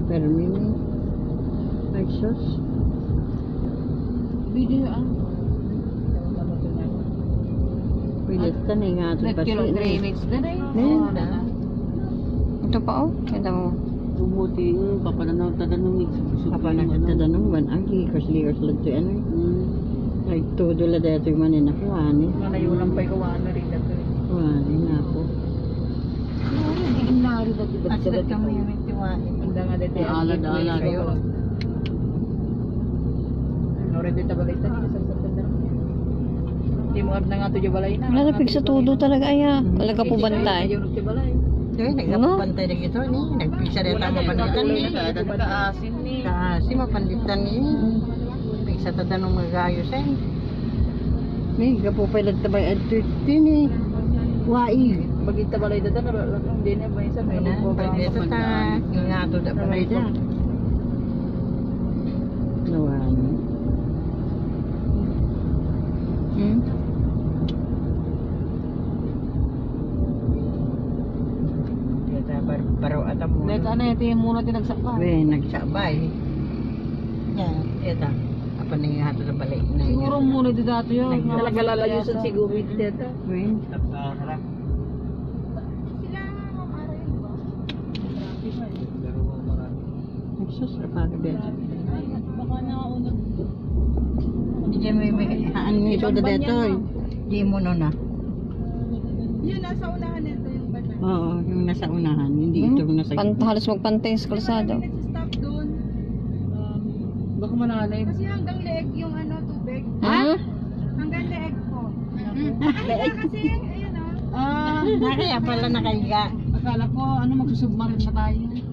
Pero mini. Ay, sus. Video Pwede ka na nga ito pa siya. drainage na rin. Ito pa oh. Kita mo. Bumuti yung papananaw tadanong Tadanong ban agi kasi lang to ano. Ay todo la dito man ni nakuha ni. Malayunan pa ikaw na rin dito. Wala na po. Hindi inari dito dito. Asad kami yung tiwani. Hindi nga dito. Alad. Nore dito balay tani sa September. Hindi mo na nga to balay na. Wala na sa todo talaga aya. Talaga po bantay. Ayun ti balay. Dahil nagpapantay na ito ni. Nagpisa rin ang mapanditan ni. Kaasin ni. Kasi mapanditan ni. Pagsa tatanong magayos eh. May gapo pa tabay at 13 ni. Wai. Bagita balay dito na hindi na ba isa may Na, pagdito ta. Nga to da balay da. Nawan. Baro atam mo. Nek ana ito yung muna tinagsakpa. We nagsabay. Yan, eta. Apa ning hato sa balay na. Siguro muna dito dato yun. Talaga lalayo sa siguro dito. We. Sus, apa ka dito? Baka nakaunod. Di may haan nito dito. Di mo no na. Yun, nasa unahan nito yung banana. Oo, yung nasa unahan, hindi ito yung nasa Halos magpantay sa kalsada. Nag-stop doon. Baka malalim. Kasi hanggang leeg yung ano, tubig. Ha? Hanggang leeg po. Leeg? Kasi, ayun o. Ah, Kaya pala nakahiga. akala ko ano magsusubmarine na tayo.